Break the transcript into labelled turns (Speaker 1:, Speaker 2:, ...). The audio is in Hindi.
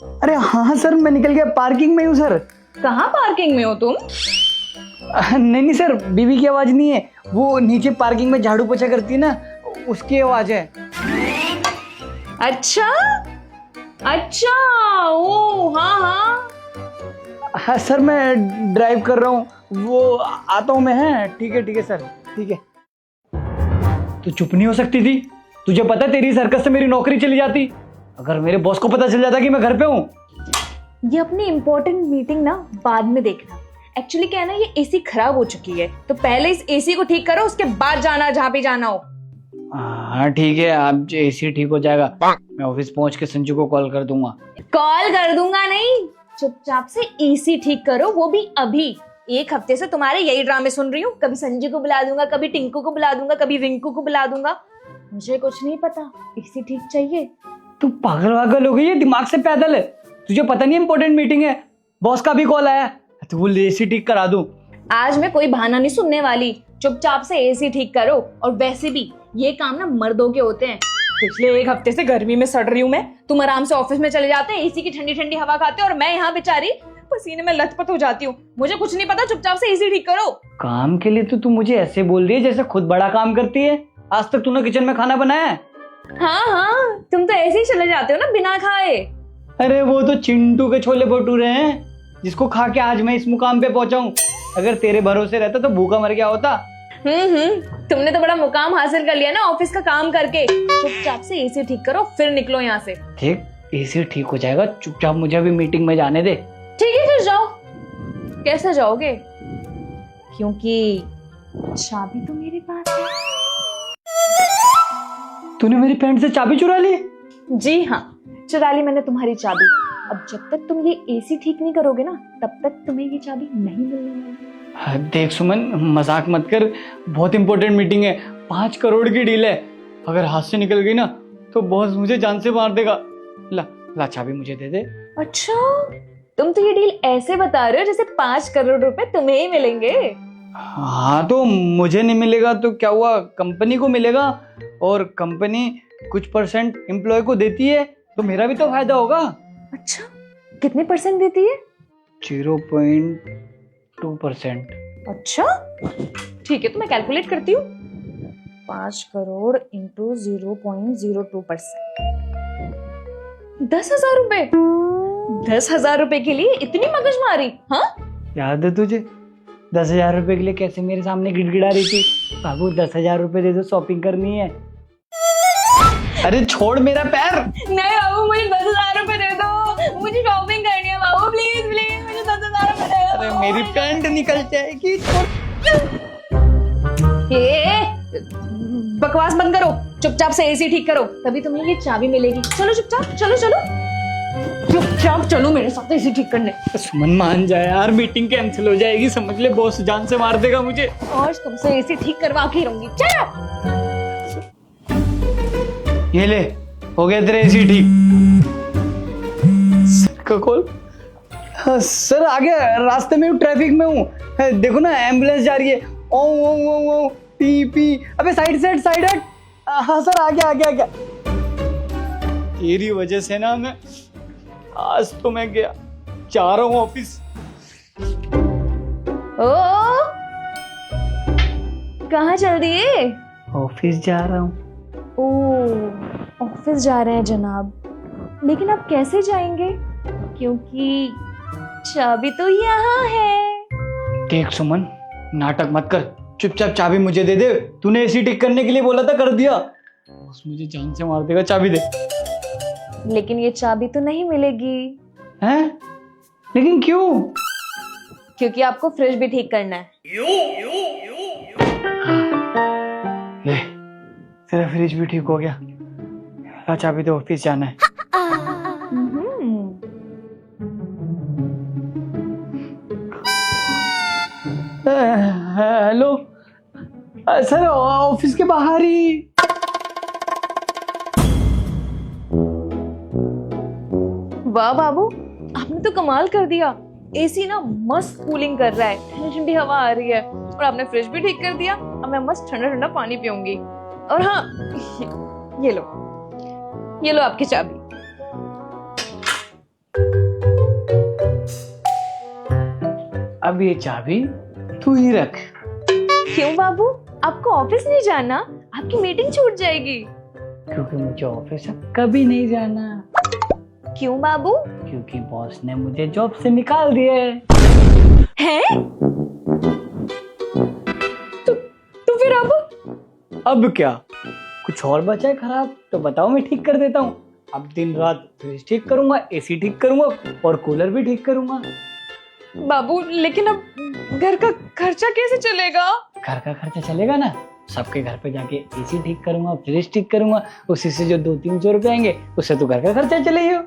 Speaker 1: अरे हाँ सर, मैं निकल गया, पार्किंग में हूँ सर।
Speaker 2: कहाँ पार्किंग में हो तुम?
Speaker 1: नहीं नहीं सर, बीवी की आवाज नहीं है, वो नीचे पार्किंग में झाड़ू पोछा करती है ना, उसकी आवाज है।
Speaker 2: अच्छा अच्छा, ओ हाँ हाँ।
Speaker 1: हाँ सर, मैं ड्राइव कर रहा हूँ, वो आता हूँ मैं। है ठीक है सर, ठीक है। तू चुप नहीं हो सकती थी? तुझे पता है तेरी सर्कस से मेरी नौकरी चली जाती अगर मेरे बॉस को पता चल जाता कि मैं घर पे हूँ।
Speaker 2: ये अपनी इम्पोर्टेंट मीटिंग ना बाद में देखना। एक्चुअली क्या है ना, ये एसी खराब हो चुकी है, तो पहले इस एसी को ठीक करो, उसके बाद जाना जहाँ पे जाना हो।
Speaker 1: हाँ ठीक है, आप एसी ठीक हो जाएगा, मैं ऑफिस पहुंच के संजू को कॉल कर दूंगा।
Speaker 2: कॉल कर दूंगा नहीं, चुपचाप से एसी ठीक करो, वो भी अभी। एक हफ्ते से तुम्हारे यही ड्रामे सुन रही हूँ, कभी संजू को बुला दूंगा, कभी टिंकू को बुला दूंगा, कभी रिंकू को बुला दूंगा। मुझे कुछ नहीं पता, एसी ठीक चाहिए।
Speaker 1: तू पागल वागल हो गई है, दिमाग से पैदल है? तुझे पता नहीं इंपॉर्टेंट मीटिंग है, बॉस का भी कॉल आया, तो वो एसी ठीक करा दूं।
Speaker 2: आज मैं कोई बहाना नहीं सुनने वाली, चुपचाप से एसी ठीक करो। और वैसे भी ये काम ना मर्दों के होते हैं। पिछले एक हफ्ते से गर्मी में सड़ रही हूँ मैं, तुम आराम से ऑफिस में चले जाते हैं, एसी की ठंडी ठंडी हवा खाते हो, और मैं यहाँ बेचारी पसीने में लथपथ हो जाती हूँ। मुझे कुछ नहीं पता, चुपचाप से एसी ठीक करो।
Speaker 1: काम के लिए तो तू मुझे ऐसे बोल रही है जैसे खुद बड़ा काम करती है। आज तक तूने किचन में खाना बनाया है?
Speaker 2: हाँ, तुम तो ऐसे ही चले जाते हो ना बिना खाए।
Speaker 1: अरे वो तो चिंटू के छोले भटूरे हैं, जिसको खा के आज मैं इस मुकाम पे पहुंचा हूँ। अगर तेरे भरोसे रहता तो भूखा मर गया होता।
Speaker 2: तुमने तो बड़ा मुकाम हासिल कर लिया ना ऑफिस का काम करके। चुपचाप से एसी ठीक करो, फिर निकलो यहाँ से।
Speaker 1: ठीक, एसी ठीक हो जाएगा, चुपचाप मुझे अभी मीटिंग में जाने दे।
Speaker 2: ठीक है, फिर जाओ। कैसे जाओगे? क्योंकि चाबी तो मेरे पास है।
Speaker 1: तूने मेरी पैंट से चाबी चुरा ली?
Speaker 2: जी हाँ, चुरा ली मैंने तुम्हारी चाबी। अब जब तक तुम ये एसी ठीक नहीं करोगे ना, तब तक तुम्हें ये चाबी नहीं मिलने वाली।
Speaker 1: देख सुमन, मजाक मत कर, बहुत इंपॉर्टेंट मीटिंग है, 5 करोड़ की डील है। अगर हाथ से निकल गई ना तो बॉस मुझे जान से मार देगा। ला चाबी मुझे दे दे।
Speaker 2: अच्छा, तुम तो ये डील ऐसे बता रहे हो जैसे 5 करोड़ रुपए तुम्हें ही मिलेंगे।
Speaker 1: हाँ तो मुझे नहीं मिलेगा तो क्या हुआ, कंपनी को मिलेगा, और कंपनी कुछ % एम्प्लॉय को देती है, तो मेरा भी तो फायदा होगा।
Speaker 2: अच्छा, कितने % देती है?
Speaker 1: 0.2%।
Speaker 2: अच्छा ठीक है, तो मैं कैलकुलेट करती हूँ। 5 करोड़ इंटू 0.02%, 10,000 रुपए। 10,000 रुपए के लिए इतनी मगजमारी? हाँ,
Speaker 1: याद है तुझे 10,000 रुपए के लिए कैसे मेरे सामने गिड़गिड़ा रही थी, बाबू 10,000 रुपए दे दो, शॉपिंग करनी है। अरे छोड़ मेरा पैर।
Speaker 2: नहीं बाबू, मुझे 10,000 रुपए दे दो, मुझे शॉपिंग करनी है बाबू, प्लीज प्लीज मुझे 10,000 रुपए दे दो।
Speaker 1: अरे मेरी पैंट निकल जाएगी।
Speaker 2: ये बकवास बंद करो, चुपचाप से एसी ठीक करो, तभी तुम्हें ये चाबी मिलेगी। चलो चुपचाप, चलो चलो चुपचाप चलो मेरे साथ एसी ठीक करने।
Speaker 1: सुमन मान जाए यार, मीटिंग कैंसिल हो जाएगी, समझ ले, बॉस जान से मार देगा मुझे।
Speaker 2: आज तुमसे एसी ठीक करवा के रहूंगी। चलो,
Speaker 1: ये ले, हो गया तेरा एसी ठीक। सर का कॉल। हाँ, सर आ गया, रास्ते में हूँ, ट्रैफिक में हूँ, देखो ना एम्बुलेंस जा रही है। ओ ओ ओ ओ पी पी, अबे साइड हट। हाँ सर, आ गया। तेरी वजह से ना मैं आज तो मैं गया, जा रहा हूँ ऑफिस।
Speaker 2: ओ कहाँ चल दिए?
Speaker 1: ऑफिस जा रहा हूँ।
Speaker 2: ओ, ऑफिस जा रहे हैं जनाब, लेकिन आप कैसे जाएंगे? क्योंकि चाबी तो यहाँ है।
Speaker 1: देख सुमन, नाटक मत कर, चुपचाप चाबी मुझे दे दे। तूने एसी ठीक करने के लिए बोला था, कर दिया। बस मुझे जान से मार देगा, चाबी दे।
Speaker 2: लेकिन ये चाबी तो नहीं मिलेगी।
Speaker 1: हैं? लेकिन क्यों?
Speaker 2: क्योंकि आपको फ्रिज भी ठीक करना है।
Speaker 1: ले, तेरा फ्रिज भी ठीक हो गया। ला चाबी दे, ऑफिस जाना है। हेलो सर, ऑफिस के बाहर ही।
Speaker 2: वाह बाबू, आपने तो कमाल कर दिया। एसी ना मस्त कूलिंग कर रहा है, ठंडी ठंडी हवा आ रही है, और आपने फ्रिज भी ठीक कर दिया। अब मैं मस्त ठंडा ठंडा पानी पीऊंगी। और हाँ, ये लो आपकी चाबी।
Speaker 1: अब ये चाबी तू ही रख।
Speaker 2: क्यों बाबू, आपको ऑफिस नहीं जाना? आपकी मीटिंग छूट जाएगी।
Speaker 1: क्योंकि मुझे ऑफिस अब कभी नहीं जाना।
Speaker 2: क्यों बाबू?
Speaker 1: क्योंकि बॉस ने मुझे जॉब से निकाल दिया है।
Speaker 2: हैं? तो फिर
Speaker 1: अब क्या कुछ और बचा है खराब तो बताओ, मैं ठीक कर देता हूँ। अब दिन रात फ्रिज ठीक करूंगा, एसी ठीक करूंगा और कूलर भी ठीक करूंगा।
Speaker 2: बाबू, लेकिन अब घर का खर्चा कैसे चलेगा?
Speaker 1: घर का खर्चा चलेगा ना, सबके घर पे जाके एसी ठीक करूंगा, फ्रिज ठीक करूंगा, उसी से जो 200-300 रुपए आएंगे उससे तो घर का खर्चा चलेगा।